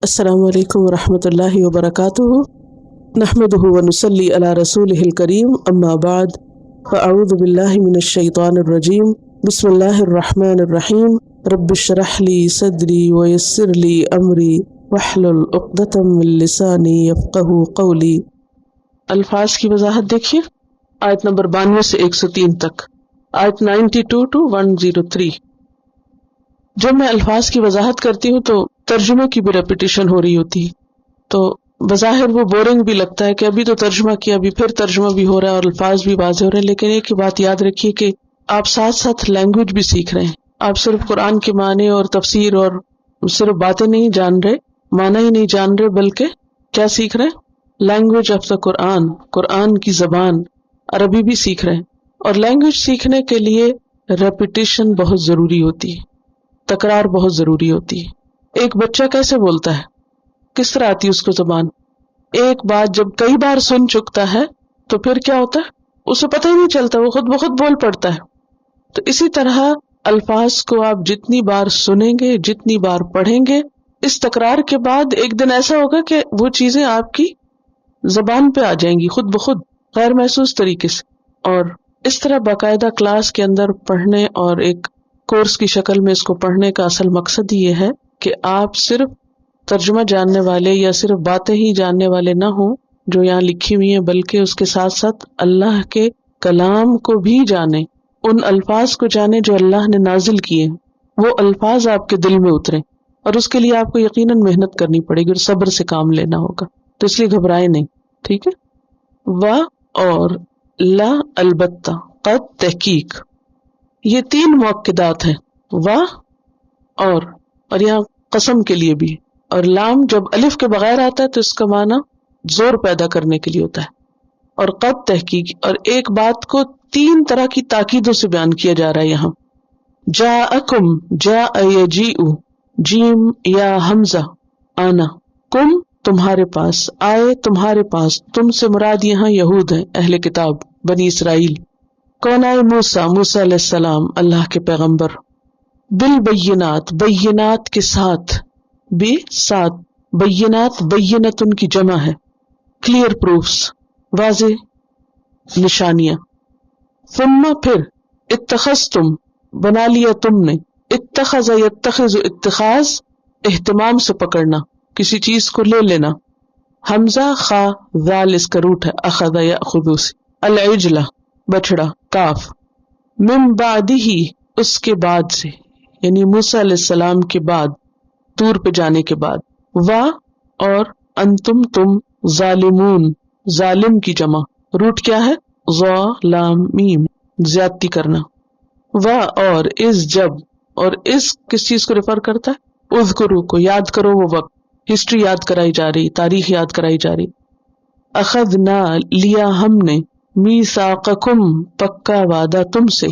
السلام علیکم ورحمۃ اللہ وبرکاتہ نحمده ونصلی علی رسولہ الکریم اما بعد فاعوذ باللہ من الشیطان الرجیم بسم اللہ الرحمن الرحیم رب اشرح لی صدری ویسر لی امری واحلل عقدۃ من لسانی یفقہوا قولی۔ الفاظ کی وضاحت دیکھیے، آیت نمبر 92 سے 103 تک، آیت 92 to 103۔ جب میں الفاظ کی وضاحت کرتی ہوں تو ترجمے کی بھی ریپیٹیشن ہو رہی ہوتی ہے، تو بظاہر وہ بورنگ بھی لگتا ہے کہ ابھی تو ترجمہ کیا، ابھی پھر ترجمہ بھی ہو رہا ہے اور الفاظ بھی واضح ہو رہے ہیں، لیکن ایک بات یاد رکھیے کہ آپ ساتھ ساتھ لینگویج بھی سیکھ رہے ہیں۔ آپ صرف قرآن کے معنی اور تفسیر اور صرف باتیں نہیں جان رہے، معنی ہی نہیں جان رہے، بلکہ کیا سیکھ رہے ہیں؟ لینگویج آف دا قرآن، قرآن کی زبان عربی بھی سیکھ رہے ہیں۔ اور لینگویج سیکھنے کے لیے ریپیٹیشن بہت ضروری ہوتی ہے، تکرار بہت ضروری ہوتی ہے۔ ایک بچہ کیسے بولتا ہے، کس طرح آتی ہے اس کو زبان؟ ایک بات جب کئی بار سن چکتا ہے تو پھر کیا ہوتا ہے، اسے پتہ ہی نہیں چلتا، وہ خود بخود بول پڑتا ہے۔ تو اسی طرح الفاظ کو آپ جتنی بار سنیں گے، جتنی بار پڑھیں گے، اس تکرار کے بعد ایک دن ایسا ہوگا کہ وہ چیزیں آپ کی زبان پہ آ جائیں گی خود بخود، غیر محسوس طریقے سے۔ اور اس طرح باقاعدہ کلاس کے اندر پڑھنے اور ایک کورس کی شکل میں اس کو پڑھنے کا اصل مقصد یہ ہے کہ آپ صرف ترجمہ جاننے والے یا صرف باتیں ہی جاننے والے نہ ہوں جو یہاں لکھی ہوئی ہیں، بلکہ اس کے ساتھ ساتھ اللہ کے کلام کو بھی جانیں، ان الفاظ کو جانیں جو اللہ نے نازل کیے، وہ الفاظ آپ کے دل میں اتریں۔ اور اس کے لیے آپ کو یقیناً محنت کرنی پڑے گی اور صبر سے کام لینا ہوگا، تو اس لیے گھبرائے نہیں، ٹھیک ہے؟ و اور لا البتہ، قد تحقیق، یہ تین مؤکدات ہیں، و اور یہاں قسم کے لیے بھی، اور لام جب الف کے بغیر آتا ہے تو اس کا معنی زور پیدا کرنے کے لیے ہوتا ہے، اور قد تحقیق، اور ایک بات کو تین طرح کی تاکیدوں سے بیان کیا جا رہا ہے یہاں۔ جاءکم، جاء یجیء، جیم یا حمزہ، آنا، کم تمہارے پاس، آئے تمہارے پاس، تم سے مراد یہاں یہود ہیں، اہل کتاب، بنی اسرائیل۔ کون آئے؟ موسیٰ، موسیٰ علیہ السلام، اللہ کے پیغمبر، بالبینات، بینات کے ساتھ، بے ساتھ، بینات، بینتن کی جمع ہے، کلیئر پروفس، واضح نشانیاں۔ ثم پھر، اتخذتم بنا لیا تم نے، اتخذ یتخذ اتخاذ، اہتمام سے پکڑنا، کسی چیز کو لے لینا، حمزہ خا ذال اس کا روٹ ہے، اخذ یاخذ سے، العجلہ بچڑا، کاف، من بعدہ اس کے بعد سے، یعنی موسیٰ علیہ السلام کے بعد، طور پہ جانے کے بعد، و اور انتم تم، ظالمون ظالم کی جمع، روٹ کیا ہے؟ ظالمیم زیادتی کرنا، و اور اس جب، اور اس کس چیز کو ریفر کرتا ہے؟ اذکرو کو، یاد کرو وہ وقت، ہسٹری یاد کرائی جا رہی، تاریخ یاد کرائی جا رہی۔ اخذنا لیا ہم نے، میثاقکم پکا وعدہ تم سے،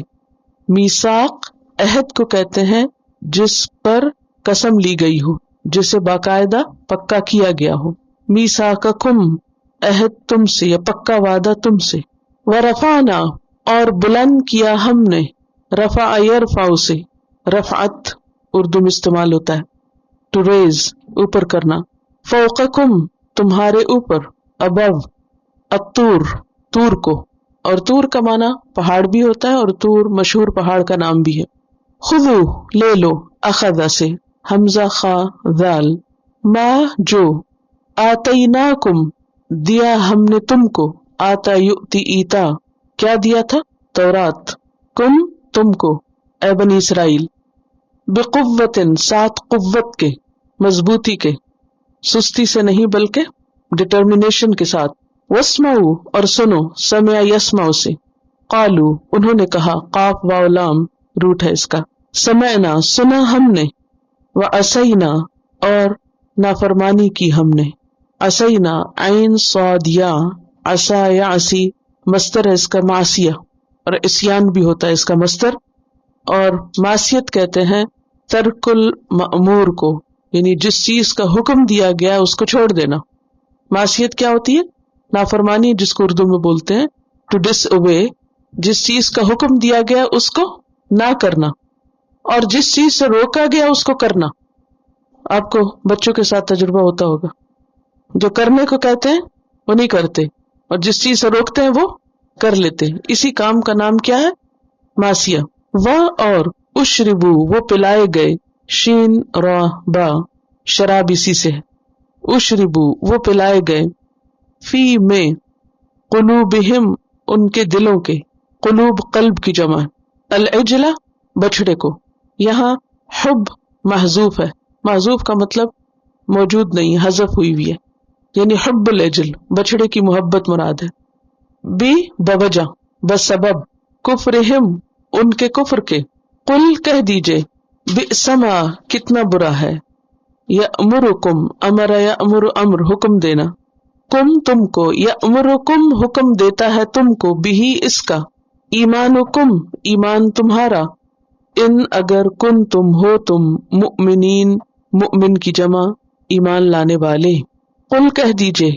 میثاق عہد کو کہتے ہیں جس پر قسم لی گئی ہو، جسے باقاعدہ پکا کیا گیا ہو، میثاقکم عہد تم سے یا پکا وعدہ تم سے، ورفعنا اور بلند کیا ہم نے، رفع یرفع سے، رفعت اردو میں استعمال ہوتا ہے ٹو ریز، اوپر کرنا، فوقکم تمہارے اوپر، ابو الطور طور کو، اور طور کا معنی پہاڑ بھی ہوتا ہے اور طور مشہور پہاڑ کا نام بھی ہے۔ خذو لے لو، اخذ سے، حمزہ خا ذال، ما جو، آتیناکم دیا ہم نے تم کو، آتا یؤتی ایتا کیا دیا تھا؟ تورات، کم تم کو، اے بنی اسرائیل، بقوتن ساتھ قوت کے، مضبوطی کے، سستی سے نہیں بلکہ ڈٹرمنیشن کے ساتھ، واسمعوا اور سنو، سمع یسمع سے، قالو انہوں نے کہا، قاف واو لام روٹ ہے اس کا، سمعنا سنا ہم نے، وعصینا اور نافرمانی کی ہم نے، عصینا عین صاد یا، عصا یعصی مصدر ہے اس کا معصیہ، اور عصیان بھی ہوتا ہے اس کا مصدر، اور معصیت کہتے ہیں ترک المأمور کو، یعنی جس چیز کا حکم دیا گیا اس کو چھوڑ دینا۔ معصیت کیا ہوتی ہے؟ نافرمانی، جس کو اردو میں بولتے ہیں ٹو ڈس اوبے، جس چیز کا حکم دیا گیا اس کو نہ کرنا، اور جس چیز سے روکا گیا اس کو کرنا۔ آپ کو بچوں کے ساتھ تجربہ ہوتا ہوگا، جو کرنے کو کہتے ہیں وہ نہیں کرتے، اور جس چیز سے روکتے ہیں وہ کر لیتے ہیں. اسی کام کا نام کیا ہے؟ معصیہ. وہ اور اشربو وہ پلائے گئے، شین را با شراب اسی سے ہے. اشربو وہ پلائے گئے، فی میں، قلوبہم ان کے دلوں کے، قلوب قلب کی جمع، العجلہ بچھڑے کو. یہاں حب محذوف ہے، محذوف کا مطلب موجود نہیں، حذف ہوئی ہوئی ہے، یعنی حب العجل بچھڑے کی محبت مراد ہے. بی بوجہ بسبب، کفرہم ان کے کفر کے، قل کہہ دیجئے، بئسما کتنا برا ہے، یأمرکم امر یأمر امر حکم دینا، کم تم کو، یأمرکم حکم دیتا ہے تم کو، بھی اس کا، ایمانکم ایمان تمہارا، ان اگر کن تم ہو تم، مؤمنین مؤمن کی جمع ایمان لانے والے. قل کہہ دیجئے،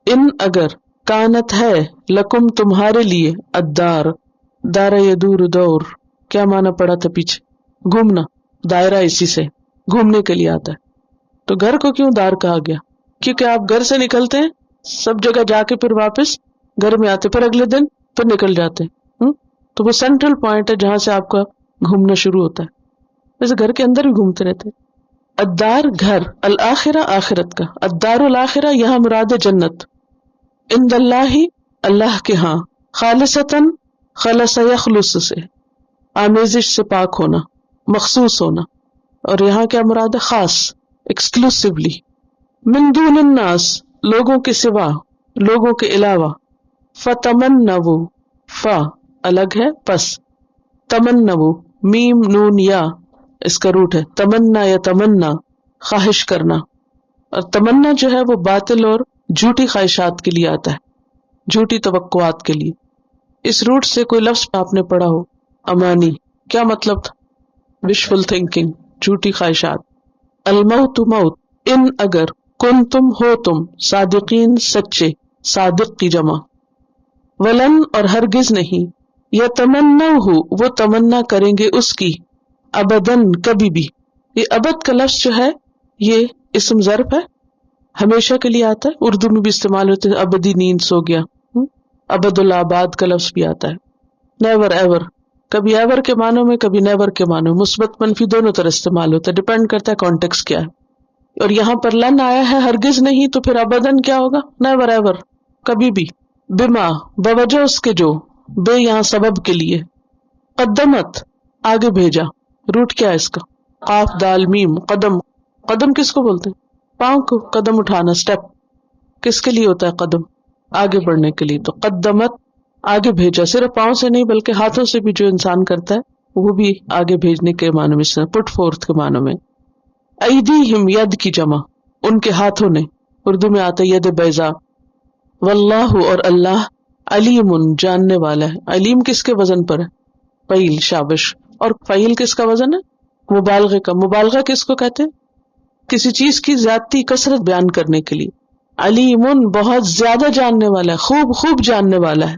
ان اگر کانت ہے، لکم تمہارے لیے، الدار دار یدور دور، کیا معنی پڑا تھا پیچھے؟ گھومنا، دائرہ اسی سے گھومنے کے لیے آتا ہے. تو گھر کو کیوں دار کہا گیا؟ کیونکہ آپ گھر سے نکلتے ہیں سب جگہ جا کے پھر واپس گھر میں آتے، پھر اگلے دن پھر نکل جاتے ہیں. تو وہ سینٹرل پوائنٹ ہے جہاں سے آپ کا گھومنا شروع ہوتا ہے. ویسے گھر کے اندر بھی گھومتے رہتے ہیں. الدار گھر، الآخرہ آخرت کا، الدار الآخرہ یہاں مراد جنت، عند اللہ اللہ کے ہاں، خالصتاً خلص یخلص سے آمیزش سے پاک ہونا، مخصوص ہونا، اور یہاں کیا مراد ہے؟ خاص، ایکسکلوسیولی. من دون الناس لوگوں کے سوا، لوگوں کے علاوہ. فتمنوا فا الگ ہے پس، تمنوا میم نون یا اس کا روٹ ہے، تمنا یا تمنا خواہش کرنا. اور تمنا جو ہے وہ باطل اور جھوٹی خواہشات کے لیے آتا ہے، جھوٹی توقعات کے لیے. اس روٹ سے کوئی لفظ آپ نے پڑھا ہو، امانی، کیا مطلب تھا؟ وشفل تھنکنگ، جھوٹی خواہشات. الموت موت، ان اگر کن تم ہو تم، صادقین سچے، صادق کی جمع. ولن اور ہرگز نہیں، یتمنوہ وہ تمنا کریں گے اس کی، ابدن کبھی بھی. یہ ابد کا لفظ جو ہے یہ اسم ظرف ہے، ہمیشہ کے لیے آتا ہے، اردو میں بھی استعمال ہوتے ہیں، ابدی نیند سو گیا. ابد الآباد کا لفظ بھی آتا ہے، نیور ایور، کبھی ایور کے معنوں میں کبھی نیور کے معنوں، مثبت منفی دونوں طرح استعمال ہوتا ہے، ڈیپینڈ کرتا ہے کانٹیکسٹ کیا ہے. اور یہاں پر لن آیا ہے ہرگز نہیں، تو پھر ابدن کیا ہوگا؟ نیور ایور، کبھی بھی. بما بوجہ اس کے جو، بے یہاں سبب کے لیے. قدمت آگے بھیجا، روٹ کیا ہے اس کا؟ قاف دال میم. قدم، قدم کس کو بولتے ہیں؟ پاؤں کو، قدم اٹھانا، سٹیپ. کس کے لیے ہوتا ہے قدم؟ آگے بڑھنے کے لیے. تو قدمت آگے بھیجا، صرف پاؤں سے نہیں بلکہ ہاتھوں سے بھی جو انسان کرتا ہے وہ بھی آگے بھیجنے کے معنوں میں، پٹ فورتھ کے معنوں میں. ایدیہم ید کی جمع، ان کے ہاتھوں نے، اردو میں آتا ہے ید بیضا. واللہ اور اللہ، علیم جاننے والا ہے. علیم کس کے وزن پر ہے؟ فعیل، شابش. اور فعیل کس کا وزن ہے؟ مبالغے کا. مبالغہ کس کو کہتے ہیں؟ کسی چیز کی زیادتی کثرت بیان کرنے کے لیے. علیم بہت زیادہ جاننے والا ہے، خوب خوب جاننے والا ہے.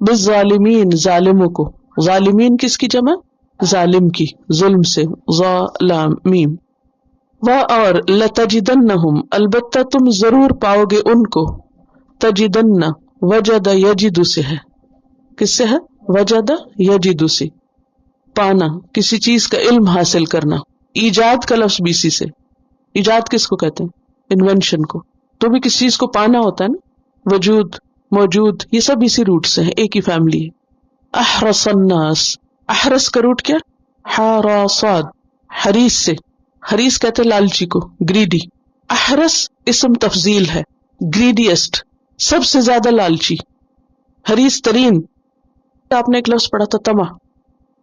بالظالمین ظالموں کو. ظالمین کس کی جمع؟ ظالم کی، ظلم سے، ظالمین. اور لتجدنہم البتہ تم ضرور پاؤ گے ان کو. تجدن وجد یجد سے ہے، کس سے ہے؟ وجد یجد سے، پانا، کسی چیز کا علم حاصل کرنا. ایجاد کا لفظ بھی اسی سے. ایجاد کس کو کہتے ہیں؟ انوینشن کو. تو بھی کسی چیز کو پانا ہوتا ہے نا، وجود، موجود، یہ سب اسی روٹ سے ہیں، ایک ہی فیملی ہے. احرس الناس، احرس کا روٹ کیا؟ حراساد، حریص سے. حریص کہتے ہیں لالچی کو، گریڈی. احرس اسم تفضیل ہے، گریڈیسٹ، سب سے زیادہ لالچی، حریص ترین. آپ نے ایک لفظ پڑھا تھا طمع.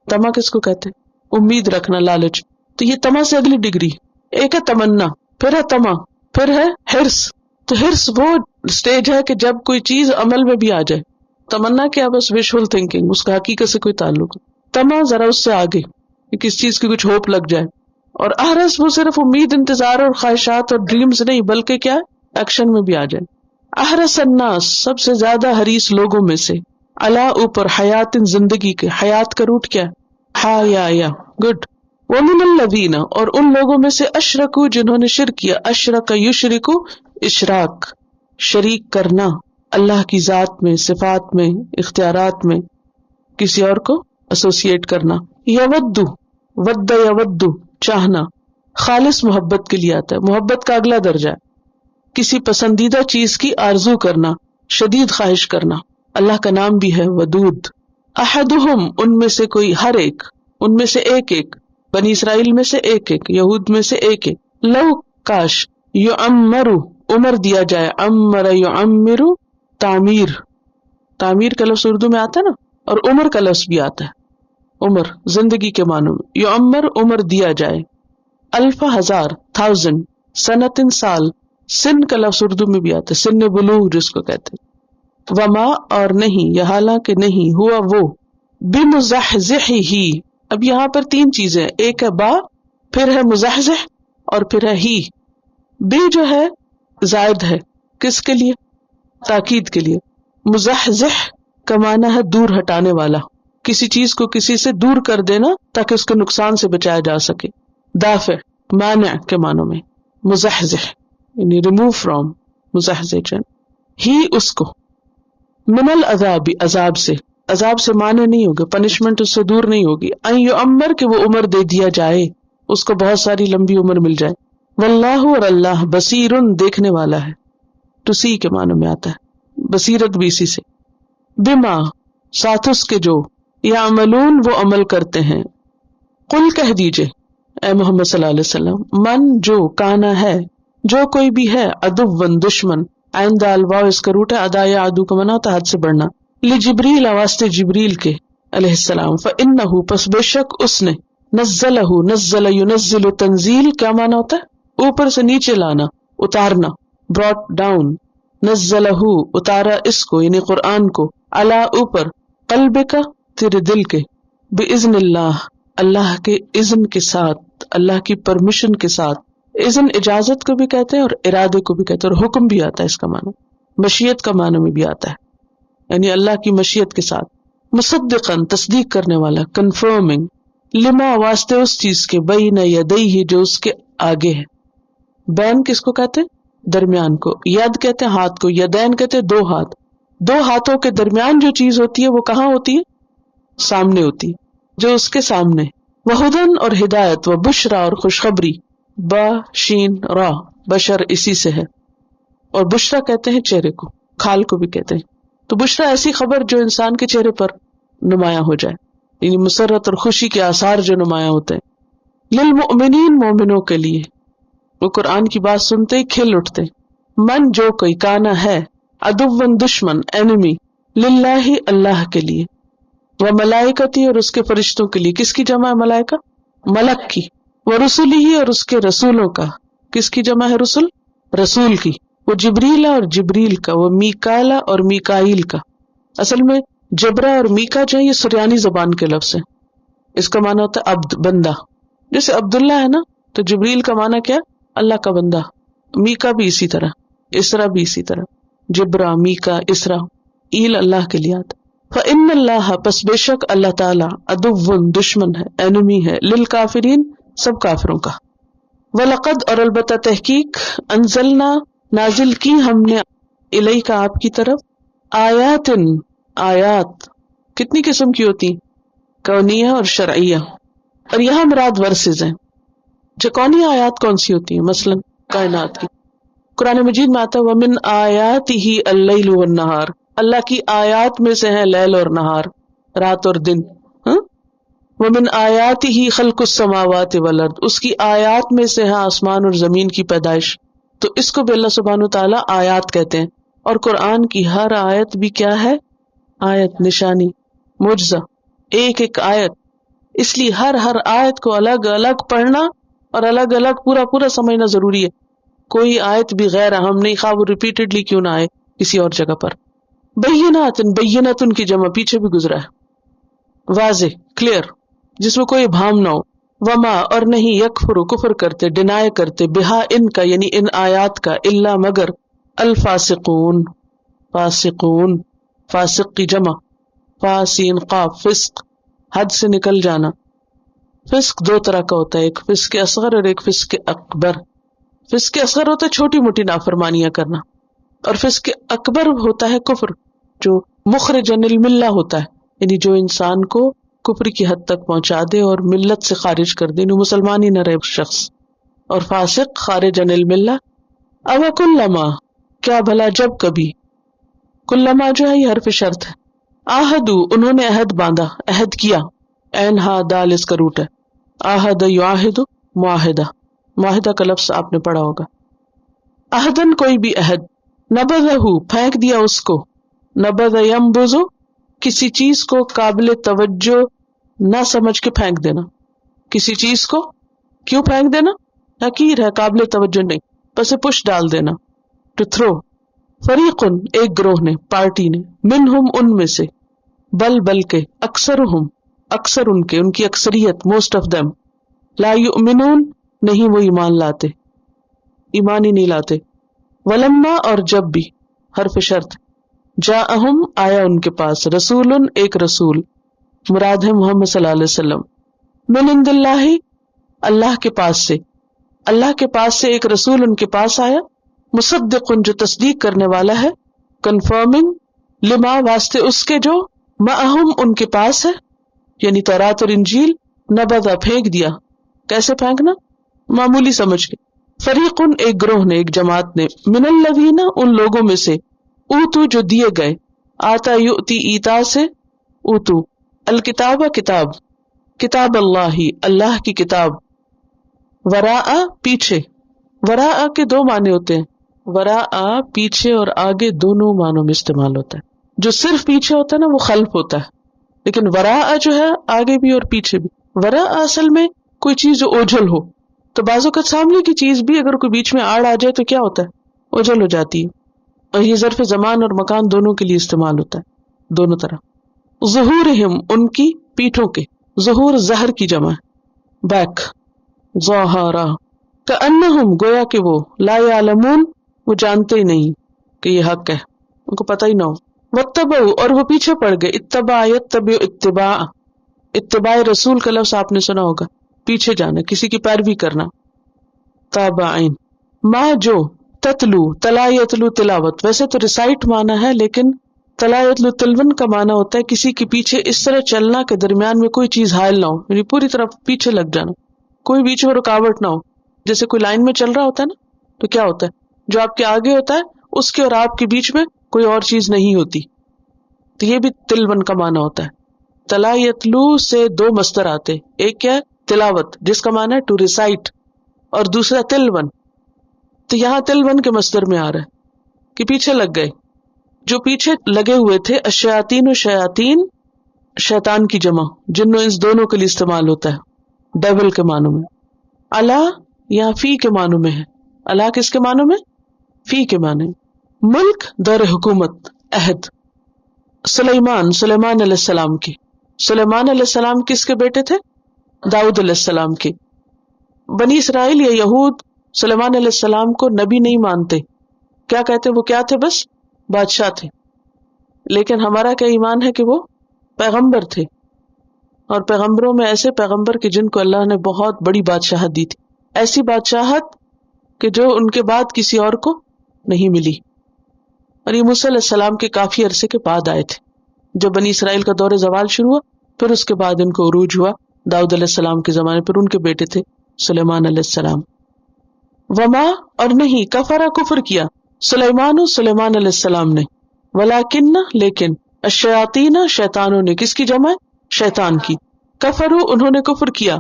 طمع کس کو کہتے ہیں؟ امید رکھنا، لالچ. تو یہ طمع سے اگلی ڈگری، ایک ہے تمنا، پھر ہے طمع، پھر ہے حرص. تو حرص وہ سٹیج ہے کہ جب کوئی چیز عمل میں بھی آ جائے. تمنا کیا؟ بس ویژول تھنکنگ، اس کا حقیقت سے کوئی تعلق. طمع ذرا اس سے آگے، کس چیز کی کچھ ہوپ لگ جائے. اور احرص وہ صرف امید، انتظار اور خواہشات اور ڈریمز نہیں بلکہ کیا؟ ایکشن میں بھی آ جائے. احرص الناس سب سے زیادہ حریص لوگوں میں سے، علی اوپر، حیات زندگی کے. حیات کا روٹ کیا؟ حیا، گڈ. ومن الذین، اور ان لوگوں میں سے اشرکو جنہوں نے شرک کیا، اشرک یشرکو اشراک شریک کرنا، اللہ کی ذات میں، صفات میں، اختیارات میں کسی اور کو ایسوسیٹ کرنا. یودو، ود یودو چاہنا، خالص محبت کے لیے آتا ہے، محبت کا اگلا درجہ ہے. کسی پسندیدہ چیز کی آرزو کرنا، شدید خواہش کرنا. اللہ کا نام بھی ہے ودود. احدہم، ان میں سے کوئی، ہر ایک، ان میں سے ایک ایک، بنی اسرائیل میں سے ایک ایک، یہود میں سے ایک ایک. لو کاش، یعمر عمر دیا جائے، عمر یعمر تعمیر، تعمیر کا لفظ اردو میں آتا ہے نا، اور عمر کا لفظ بھی آتا ہے، عمر زندگی کے معنوں میں. یعمر عمر دیا جائے، الف ہزار، تھاؤزینڈ، سنتن سال، سن کا لفظ اردو میں بھی آتا ہے، سن بلوغ جس کو کہتے ہیں. وما اور نہیں، یا حالانکہ نہیں، ہوا وہ، بمزحزحہ، اب یہاں پر تین چیزیں، ایک ہے با، پھر ہے مزحزح، اور پھر ہے ہی. بے جو ہے زائد ہے، کس کے لیے؟ تاکید کے لیے. مزحزح کا معنی ہے دور ہٹانے والا، کسی چیز کو کسی سے دور کر دینا تاکہ اس کے نقصان سے بچایا جا سکے. دافع مانع کے معنوں میں مزحزح یعنی ریموو فرام مزحزح. ہی اس کو، من العذاب عذاب سے، عذاب سے مانے نہیں ہوگا، پنشمنٹ اس سے دور نہیں ہوگی. ان یعمر کہ وہ عمر دے دیا جائے، اس کو بہت ساری لمبی عمر مل جائے. واللہ اور اللہ بصیر دیکھنے والا ہے، ٹو سی کے معنی میں آتا ہے، بصیرت بھی اسی سے. بما ساتھ اس کے جو، یعملون وہ عمل کرتے ہیں. قل کہہ دیجئے اے محمد صلی اللہ علیہ وسلم، من جو، کانا ہے، جو کوئی بھی ہے، عدوً دشمن، آئندہ الواو اس کا روٹ ہے، ادا یا عدو کا معنی ہوتا ہے حد سے بڑھنا، لجبریل واسطے جبریل کے علیہ السلام. فإنہ پس بے شک اس نے، نزلہ نزل ینزل تنزیل کیا معنی ہوتا ہے؟ اوپر سے نیچے لانا، اتارنا، brought down. نزلہ اتارا اس کو یعنی قرآن کو، علی اوپر، قلبک تیرے دل کے، بإذن اللہ اللہ کے اذن کے ساتھ، اللہ کی پرمیشن کے ساتھ. اذن اجازت کو بھی کہتے ہیں اور ارادے کو بھی کہتے ہیں، اور حکم بھی آتا ہے اس کا معنی، مشیت کا معنی میں بھی آتا ہے، یعنی اللہ کی مشیت کے ساتھ. مصدقاً تصدیق کرنے والا، کنفرمنگ، لما واسطے اس چیز کے، بین یدیہ جو اس کے آگے ہے. بین کس کو کہتے ہیں؟ درمیان کو. ید کہتے ہیں ہاتھ کو، یدین کہتے ہیں دو ہاتھ. دو ہاتھوں کے درمیان جو چیز ہوتی ہے وہ کہاں ہوتی ہے؟ سامنے ہوتی ہے، جو اس کے سامنے. وہدن اور ہدایت، و بشرا اور خوشخبری، با شین را، بشر اسی سے ہے، اور بشرا کہتے ہیں چہرے کو، کھال کو بھی کہتے ہیں. تو بشرا ایسی خبر جو انسان کے چہرے پر نمایاں ہو جائے، یعنی مسرت اور خوشی کے آثار جو نمایاں ہوتے ہیں. للمؤمنین مومنوں کے لیے، وہ قرآن کی بات سنتے ہی کھل اٹھتے. من جو کوئی، کانا ہے، عدوً دشمن، انیمی، للہ اللہ کے لیے، و ملائکتی اور اس کے فرشتوں کے لیے. کس کی جمع ہے ملائکہ؟ ملک کی. و رسولہ اور اس کے رسولوں کا. کس کی جمع ہے رسول؟ رسول کی. وہ جبریل اور جبریل کا، وہ میکالا اور میکائیل کا. اصل میں جبرا اور میکا جو ہے یہ سریانی زبان کے لفظ ہیں، اس کا معنی ہوتا ہے عبد، بندہ. جیسے عبداللہ ہے نا، تو جبریل کا معنی کیا؟ اللہ کا بندہ. میکا بھی اسی طرح، اسرا بھی اسی طرح، جبرا، میکا، اسرا، ایل اللہ کے لیے آتا. فإن اللہ پس بے شک اللہ تعالی، عدوٌ دشمن ہے، انمی ہے، للکافرین سب کافروں کا. وَلَقَدْ اور البتہ تحقیق، انزلنا نازل کی ہم نے، الیک آپ کی طرف، آیاتن آیات. کتنی قسم کی ہوتی؟ کونیہ اور شرعیہ، اور یہاں مراد ورسز ہیں. جو کونی آیات کون سی ہوتی ہیں؟ مثلا کائنات کی، قرآن مجید میں آتا ہے وَمِنْ آیَاتِهِ اللَّيْلُ وَالنَّهَارُ، اللہ کی آیات میں سے ہے لیل اور نہار، رات اور دن. وَمِنْ آیَاتِهِ خَلْقُ السَّمَاوَاتِ وَالْأَرْضِ، اس کی آیات میں سے ہے آسمان اور زمین کی پیدائش. تو اس کو بھی اللہ سبحانہ وتعالی آیات کہتے ہیں. اور قرآن کی ہر آیت بھی کیا ہے؟ آیت، نشانی، معجزہ، ایک ایک آیت. اس لیے ہر آیت کو الگ الگ پڑھنا اور الگ الگ پورا سمجھنا ضروری ہے. کوئی آیت بھی غیر اہم نہیں، خواہ وہ ریپیٹڈلی کیوں نہ آئے کسی اور جگہ پر. بینات کی جمع پیچھے بھی گزرا ہے، واضح، کلیئر، جس میں کوئی ابہام نہ ہو. وما اور نہیں، یکفر کفر کرتے، ڈینائے کرتے، بہا ان کا یعنی ان آیات کا، الا مگر، الفاسقون فاسقون، فاسق کی جمع، فاسین قاف، فسق حد سے نکل جانا. فسق دو طرح کا ہوتا ہے، ایک فسق اصغر اور ایک فسق اکبر۔ فسق اصغر ہوتا ہے چھوٹی موٹی نافرمانیاں کرنا، اور فسق اکبر ہوتا ہے کفر، جو مخرج عن الملہ ہوتا ہے، یعنی جو انسان کو کفر کی حد تک پہنچا دے اور ملت سے خارج کر دے، یعنی مسلمان ہی نہ رہے شخص۔ اور فاسق خارج عن الملہ۔ او کلما، کیا بھلا جب کبھی، کلما جو ہے یہ حرف شرط ہے، آہدو انہوں نے عہد باندھا، عہد کیا، عین ہا دال اس کا روٹ ہے، آہد یعاہد معاہدہ، معاہدہ کا لفظ آپ نے پڑھا ہوگا۔ عہدن کوئی بھی عہد، نبذہ پھینک دیا اس کو، نبذ ینبذ کسی چیز کو قابل توجہ نہ سمجھ کے پھینک دینا، کسی چیز کو کیوں پھینک دینا، حقیر ہے، قابل توجہ نہیں، بس پش ڈال دینا، ٹو تھرو۔ فریقن ایک گروہ نے، پارٹی نے، منہم ان میں سے، بلکہ اکثرہم اکثر ان کے، ان کی اکثریت، موسٹ آف دیم، لا یؤمنون نہیں وہ ایمان لاتے، ایمان ہی نہیں لاتے۔ ولما اور جب بھی، حرف شرط، جاءہم آیا ان کے پاس، رسول ایک رسول، مراد ہے محمد صلی اللہ علیہ وسلم، من عند اللہ اللہ کے پاس سے، اللہ کے پاس سے ایک رسول ان کے پاس آیا، مصدق جو تصدیق کرنے والا ہے، کنفرمنگ لما واسطے اس کے جو معہم ان کے پاس ہے، یعنی تورات اور انجیل، نبذا پھینک دیا، کیسے پھینکنا، معمولی سمجھ کے، فریقن ایک گروہ نے، ایک جماعت نے، من الذین ان لوگوں میں سے، اوتو جو دیے گئے، آتا یؤتی ایتا سے، اوتو الکتاب کتاب، کتاب اللہ اللہ کی کتاب، وراء پیچھے، وراء کے دو معنی ہوتے ہیں، وراء پیچھے اور آگے دونوں معنوں میں استعمال ہوتا ہے۔ جو صرف پیچھے ہوتا ہے نا وہ خلف ہوتا ہے، لیکن وراء جو ہے آگے بھی اور پیچھے بھی۔ وراء اصل میں کوئی چیز جو اوجھل ہو، تو بعض اوقات سامنے کی چیز بھی اگر کوئی بیچ میں آڑ آ جائے تو کیا ہوتا ہے، اوجھل ہو جاتی ہے، اور یہ ظرف زمان اور مکان دونوں کے لیے استعمال ہوتا ہے، دونوں طرح۔ ظہورہم ان کی پیٹھوں کے، ظہور زہر کی جمع ہے، بیک، ظہارا، کأنہم گویا کہ وہ، لا یعلمون وہ جانتے ہی نہیں کہ یہ حق ہے، ان کو پتہ ہی نہ ہو۔ واتبعوا اور وہ پیچھے پڑ گئے، اتبع یتبع اتباع، اتباع رسول کا لفظ آپ نے سنا ہوگا، پیچھے جانا، کسی کی پیروی کرنا، تابعین، ما جو، تتلو تلا یتلو تلاوت، ویسے تو ریسائٹ مانا ہے، لیکن تلا یتلو تلون کا مانا ہوتا ہے کسی کے پیچھے اس طرح چلنا کہ درمیان میں کوئی چیز حائل نہ ہو، یعنی پوری طرح پیچھے لگ جانا، کوئی بیچ میں رکاوٹ نہ ہو۔ جیسے کوئی لائن میں چل رہا ہوتا ہے نا، تو کیا ہوتا ہے، جو آپ کے آگے ہوتا ہے اس کے اور آپ کے بیچ میں کوئی اور چیز نہیں ہوتی، تو یہ بھی تلون کا معنی ہوتا ہے۔ تلا یتلو سے دو مصدر آتے، ایک کیا ہے تلاوت جس کا معنی ہے ٹو ریسائٹ، اور دوسرا تلون، تو یہاں تلون کے مصدر میں آ رہا ہے کہ پیچھے لگ گئے، جو پیچھے لگے ہوئے تھے، الشیاطین و شیاطین، شیطان کی جمع، جن و انس دونوں کے لیے استعمال ہوتا ہے، ڈیول کے معنوں میں۔ اللہ یہاں فی کے معنوں میں ہے، اللہ کس کے معنوں میں، فی کے معنی۔ ملک دور حکومت، عہد، سلیمان علیہ السلام کی، سلیمان علیہ السلام کس کے بیٹے تھے، داؤد علیہ السلام کے۔ بنی اسرائیل یا یہود سلیمان علیہ السلام کو نبی نہیں مانتے، کیا کہتے وہ کیا تھے، بس بادشاہ تھے، لیکن ہمارا کیا ایمان ہے کہ وہ پیغمبر تھے، اور پیغمبروں میں ایسے پیغمبر کہ جن کو اللہ نے بہت بڑی بادشاہت دی تھی، ایسی بادشاہت کہ جو ان کے بعد کسی اور کو نہیں ملی، اور یہ موسیٰ علیہ السلام کے کافی عرصے کے بعد آئے تھے، جب بنی اسرائیل کا دور زوال شروع ہوا، پھر اس کے بعد ان کو عروج ہوا داؤد علیہ السلام کے زمانے پر، ان کے بیٹے تھے سلیمان علیہ السلام۔ وما اور نہیں، کفرا کفر کیا، سلیمان علیہ السلام نے، ولیکن لیکن، الشیاطین شیطانوں نے، کس کی جمع ہے، شیطان کی، کفروا انہوں نے کفر کیا،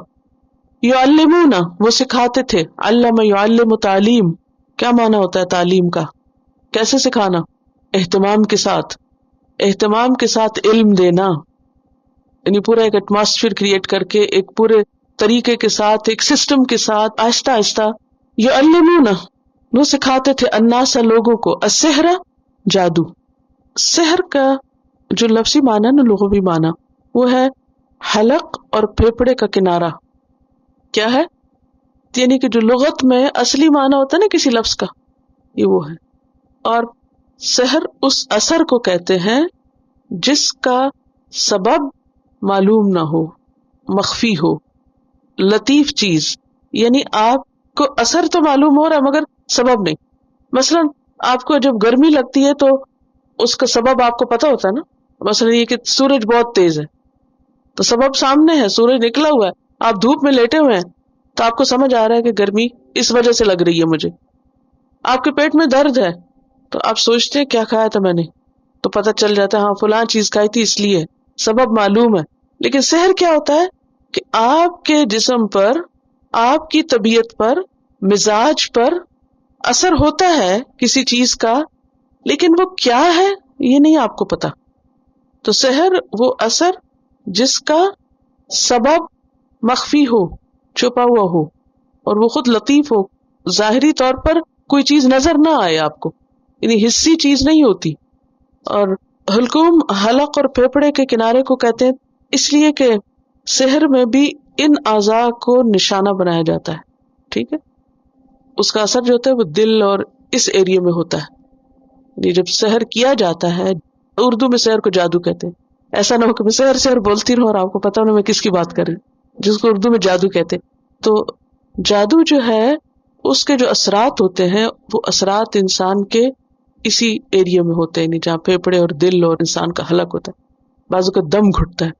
یعلمون وہ سکھاتے تھے، علم یعلم تعلیم، کیا معنی ہوتا ہے تعلیم کا، کیسے سکھانا، اہتمام کے ساتھ علم دینا، یعنی پورا ایک ایٹماسفیئر کریٹ کر کے، ایک پورے طریقے کے ساتھ، ایک سسٹم کے ساتھ، آہستہ آہستہ، یعلمون وہ سکھاتے تھے، الناس لوگوں کو، السحر جادو، سحر کا جو لفظی معنی نا، لغوی معنی وہ ہے حلق اور پھیپڑے کا کنارہ، کیا ہے، یعنی کہ جو لغت میں اصلی معنی ہوتا ہے نا کسی لفظ کا، یہ وہ ہے، اور سحر اس اثر کو کہتے ہیں جس کا سبب معلوم نہ ہو، مخفی ہو، لطیف چیز، یعنی آپ کو اثر تو معلوم ہو رہا ہے مگر سبب نہیں. مثلا آپ کو جب گرمی لگتی ہے تو اس کا سبب آپ کو پتا ہوتا ہے نا. مثلا یہ کہ سورج بہت تیز ہے تو سبب سامنے ہے، سورج نکلا ہوا ہے، آپ دھوپ میں لیٹے ہوئے ہیں تو آپ کو سمجھ آ رہا ہے کہ گرمی اس وجہ سے لگ رہی ہے مجھے. آپ کے پیٹ میں درد ہے تو آپ سوچتے ہیں کیا کھایا تھا میں نے، تو پتہ چل جاتا ہے ہاں فلاں چیز کھائی تھی اس لیے، سبب معلوم ہے. لیکن سحر کیا ہوتا ہے کہ آپ کے جسم پر، آپ کی طبیعت پر، مزاج پر اثر ہوتا ہے کسی چیز کا، لیکن وہ کیا ہے یہ نہیں آپ کو پتا. تو سحر وہ اثر جس کا سبب مخفی ہو، چھپا ہوا ہو، اور وہ خود لطیف ہو، ظاہری طور پر کوئی چیز نظر نہ آئے آپ کو، یعنی حسی چیز نہیں ہوتی. اور حلقوم حلق اور پھیپھڑے کے کنارے کو کہتے ہیں اس لیے کہ سحر میں بھی ان اعضاء کو نشانہ بنایا جاتا ہے. ٹھیک ہے، اس کا اثر جو ہوتا ہے وہ دل اور اس ایریے میں ہوتا ہے. یہ جب سحر کیا جاتا ہے، اردو میں سحر کو جادو کہتے ہیں. ایسا نہ ہو کہ میں سحر سحر بولتی رہوں اور آپ کو پتا نہ میں کس کی بات کر رہی ہوں، جس کو اردو میں جادو کہتے. تو جادو جو ہے اس کے جو اثرات ہوتے ہیں وہ اثرات انسان کے اسی ایریا میں ہوتے ہیں، جہاں پھیپھڑے اور دل اور انسان کا حلق ہوتا ہے. بعضوں کا دم گھٹتا ہے،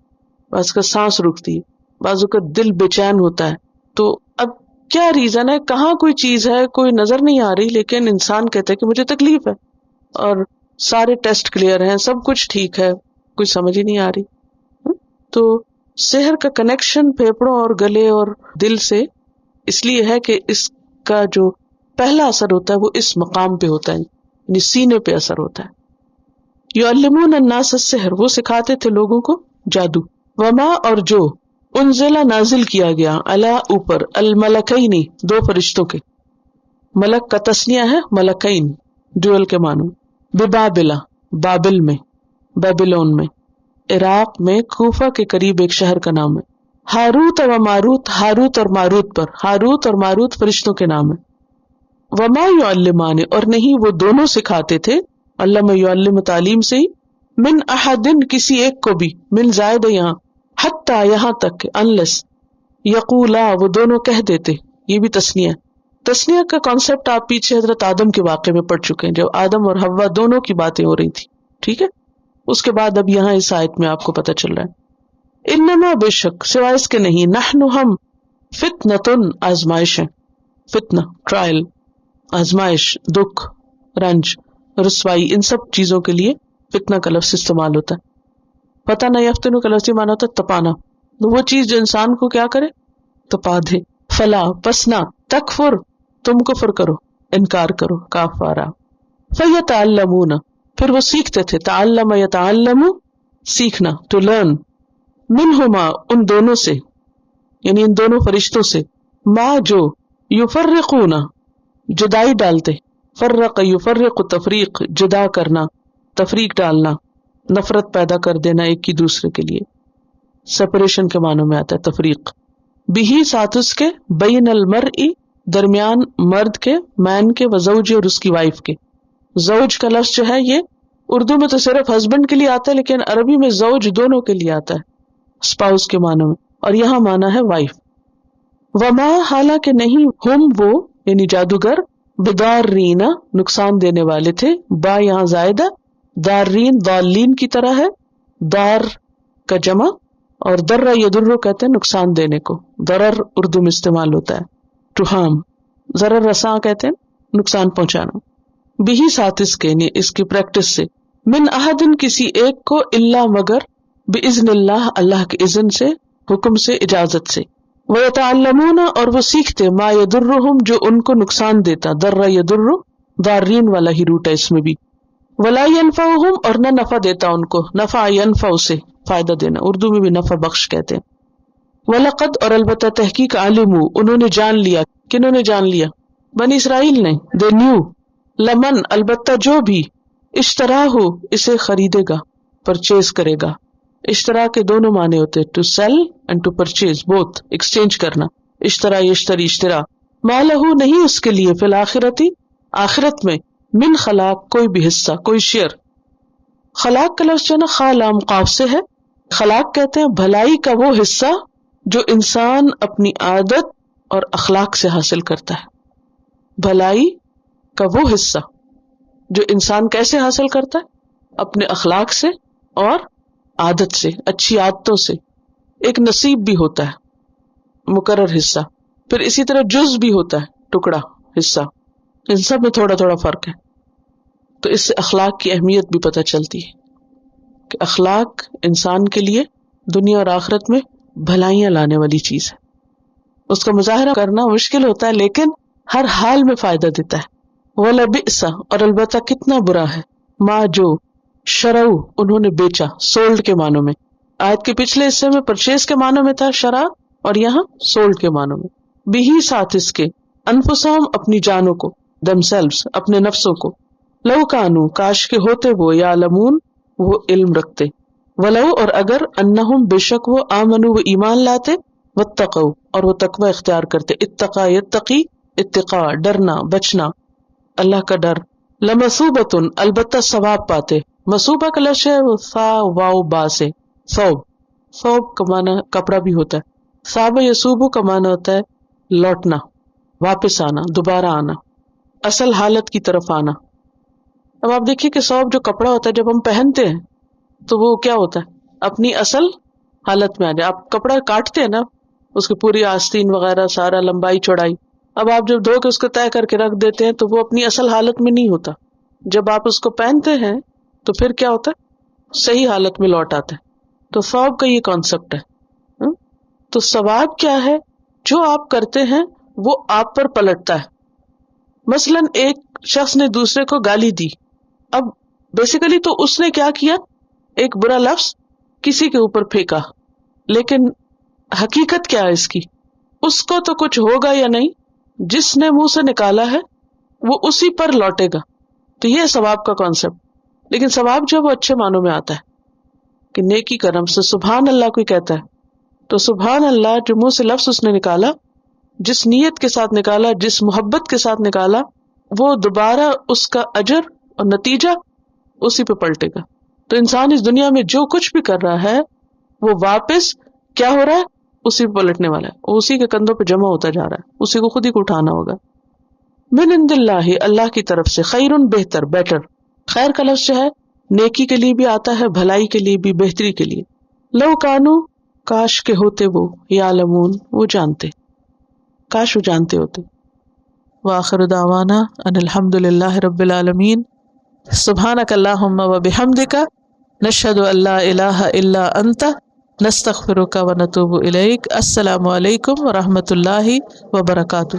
بعض کا سانس رکتی ہے، بعضوں کا دل بے چین ہوتا ہے. تو اب کیا ریزن ہے، کہاں کوئی چیز ہے کوئی نظر نہیں آ رہی، لیکن انسان کہتا ہے کہ مجھے تکلیف ہے اور سارے ٹیسٹ کلیئر ہیں، سب کچھ ٹھیک ہے، کوئی سمجھ ہی نہیں آ رہی. تو سحر کا کنیکشن پھیپڑوں اور گلے اور دل سے اس لیے ہے کہ اس کا جو پہلا اثر ہوتا ہے وہ اس مقام پہ ہوتا ہے، یعنی سینے پہ اثر ہوتا ہے. یعلمون الناس السحر، وہ سکھاتے تھے لوگوں کو جادو. وما، اور جو انزل نازل کیا گیا، علی اوپر، الملکین دو فرشتوں کے. ملک کا تسنیہ ہے ملکین، ڈیول کے معنی. ببابلا، بابل میں، بیبلون میں، عراق میں کوفہ کے قریب ایک شہر کا نام ہے. ہاروت و ماروت، ہاروت اور ماروت پر، ہاروت اور ماروت فرشتوں کے نام ہے. وما یعلمان، اور نہیں وہ دونوں سکھاتے تھے، علم یعلم تعلیم سے ہی، من احدن کسی ایک کو بھی، من زائد یہاں، حتی یہاں تک، انلس یقولا وہ دونوں کہہ دیتے. یہ بھی تسنیہ ہے. تسنیہ کا کانسیپٹ آپ پیچھے حضرت آدم کے واقعے میں پڑھ چکے ہیں، جب آدم اور حوا دونوں کی باتیں ہو رہی تھی. ٹھیک ہے، اس کے بعد اب یہاں اس آیت میں آپ کو پتہ چل رہا ہے. انما بے شک، سوائے اس کے نہیں، نحن ہم، فتنتن آزمائش ہے، فتنہ ٹرائل، آزمائش، دکھ، رنج، رسوائی، ان سب چیزوں کے لیے فتنہ کا لفظ استعمال ہوتا ہے. پتہ نہ یفتنو کا لفظ معنی ہوتا ہے تپانا، وہ چیز جو انسان کو کیا کرے، تپا دے. فلا، پس نہ، تکفر، تم کفر کرو، انکار کرو، کافارا. فیتعلمون، پھر وہ سیکھتے تھے، تعلم یتعلم، سیکھنا، ٹو لرن، منہما ان دونوں سے، یعنی ان دونوں فرشتوں سے، ما جو، یفرقون جدائی ڈالتے، فرق یفرق تفریق، جدا کرنا، تفریق ڈالنا، نفرت پیدا کر دینا ایک کی دوسرے کے لیے، سپریشن کے معنوں میں آتا ہے تفریق. بہی ساتھ اس کے، بین المرئی درمیان مرد کے، مین کے، وزوج اور اس کی وائف کے. زوج کا لفظ جو ہے یہ اردو میں تو صرف ہسبینڈ کے لیے آتا ہے، لیکن عربی میں زوج دونوں کے لیے آتا ہے، اسپاؤس کے معنوں میں، اور یہاں معنی ہے وائف. وما، حالانکہ نہیں، ہم وہ یعنی جادوگر، بدارین نقصان دینے والے تھے، با یہاں زائدہ، دارین ضالین کی طرح ہے، دار کا جمع، اور در یدر کہتے ہیں نقصان دینے کو، ضرر اردو میں استعمال ہوتا ہے ٹو ہارم، ضرر رساں کہتے ہیں نقصان پہنچانا. بھی ساتھ اس کے، یعنی اس کی پریکٹس سے، من احدن کسی ایک کو، الا مگر، باذن اللہ اللہ کے اذن سے، حکم سے، اجازت سے. وَيَتَعَلَّمُونَ اور وہ سیکھتے، ما يَضُرُّهُمْ جو ان کو نقصان دیتا، در یضر دارین والا ہی روٹ ہے اس میں بھی. وَلَا يَنفَعُهُمْ اور نہ نفع دیتا ان کو، نفع ينفع سے فائدہ دینا، اردو میں بھی نفع بخش کہتے ہیں. وَلَقَدْ اور البتہ تحقیق، علموا انہوں نے جان لیا، کنہوں نے جان لیا، بنی اسرائیل نے، they knew، لمن البتہ جو بھی، اشتراہ اسے خریدے گا، پرچیز کرے گا. اشترا کے دونوں معنی ہوتے ہیں، to sell and to purchase, both, exchange کرنا. اشترا یشتری، اشترا. ما لہو نہیں اس کے لیے، فی الآخرتی آخرت میں، من خلاق کوئی بھی حصہ، کوئی شیئر. خلاق کا لفظ جو ہے نا خا لام قاف سے ہے. خلاق کہتے ہیں بھلائی کا وہ حصہ جو انسان اپنی عادت اور اخلاق سے حاصل کرتا ہے۔ بھلائی کا وہ حصہ جو انسان کیسے حاصل کرتا ہے؟ اپنے اخلاق سے اور عادت سے، اچھی عادتوں سے۔ ایک نصیب بھی ہوتا ہے، مقرر حصہ، پھر اسی طرح جز بھی ہوتا ہے، ٹکڑا حصہ، ان سب میں تھوڑا تھوڑا فرق ہے۔ تو اس سے اخلاق کی اہمیت بھی پتہ چلتی ہے کہ اخلاق انسان کے لیے دنیا اور آخرت میں بھلائیاں لانے والی چیز ہے۔ اس کا مظاہرہ کرنا مشکل ہوتا ہے لیکن ہر حال میں فائدہ دیتا ہے۔ وَلَبِئْسَ، اور البتہ کتنا برا ہے، ما جو شرعو انہوں نے بیچا، سولڈ کے معنوں میں۔ آیت کے پچھلے حصے میں پرچیز کے معنوں میں تھا شرع، اور یہاں سولڈ کے معنوں میں۔ بھی ساتھ اس کے، انفسہم اپنی جانوں کو، themselves اپنے نفسوں کو، لو کانو کاش کے ہوتے وہ، یعلمون وہ علم رکھتے، ولو اور اگر، انہم بے شک وہ، آمنو وہ ایمان لاتے، واتقوا اور وہ تقوی اختیار کرتے، اتقا یتقی اتقاء ڈرنا بچنا، اللہ کا ڈر، لمثوبۃ البتہ ثواب پاتے، مثوبہ کا لفظ ہے وہ ثا واو با سے، ثوب، ثوب کا معنی کپڑا بھی ہوتا ہے، ثاب یثوب کا معنی ہوتا ہے لوٹنا، واپس آنا، دوبارہ آنا، اصل حالت کی طرف آنا۔ اب آپ دیکھیے کہ ثوب جو کپڑا ہوتا ہے جب ہم پہنتے ہیں تو وہ کیا ہوتا ہے، اپنی اصل حالت میں آ جائے۔ آپ کپڑا کاٹتے ہیں نا، اس کی پوری آستین وغیرہ سارا لمبائی چوڑائی، اب آپ جب دھو کے اس کو طے کر کے رکھ دیتے ہیں تو وہ اپنی اصل حالت میں نہیں ہوتا۔ جب آپ اس کو پہنتے ہیں تو پھر کیا ہوتا ہے، صحیح حالت میں لوٹ آتا ہے۔ تو ثوب کا یہ کانسیپٹ ہے۔ تو ثواب کیا ہے؟ جو آپ کرتے ہیں وہ آپ پر پلٹتا ہے۔ مثلا ایک شخص نے دوسرے کو گالی دی، اب بیسیکلی تو اس نے کیا کیا، ایک برا لفظ کسی کے اوپر پھینکا، لیکن حقیقت کیا ہے اس کی، اس کو تو کچھ ہوگا یا نہیں، جس نے منہ سے نکالا ہے وہ اسی پر لوٹے گا۔ تو یہ ثواب کا کانسیپٹ۔ لیکن ثواب جو وہ اچھے معنوں میں آتا ہے کہ نیکی کرم سے سبحان اللہ کوئی کہتا ہے تو سبحان اللہ، جو منہ سے لفظ اس نے نکالا، جس نیت کے ساتھ نکالا، جس محبت کے ساتھ نکالا، وہ دوبارہ اس کا اجر اور نتیجہ اسی پہ پلٹے گا۔ تو انسان اس دنیا میں جو کچھ بھی کر رہا ہے وہ واپس کیا ہو رہا ہے، اسی پہ پلٹنے والا ہے، وہ اسی کے کندھوں پہ جمع ہوتا جا رہا ہے، اسی کو خود ہی کو اٹھانا ہوگا۔ من عند اللہ، اللہ کی طرف سے، خیرن بہتر، بیٹر۔ خیر کا لفظ جو ہے نیکی کے لیے بھی آتا ہے، بھلائی کے لیے بھی، بہتری کے لیے۔ لو کانو کاش کے ہوتے وہ، یعلمون وہ جانتے، کاش وہ جانتے ہوتے۔ وآخر دعوانا ان الحمد للہ رب العالمین۔ سبحانک اللہم و بحمدک، نشہد ان لا الہ الا انت، نستغفرک و نتوب الیک۔ السلام علیکم و رحمۃ اللہ وبرکاتہ۔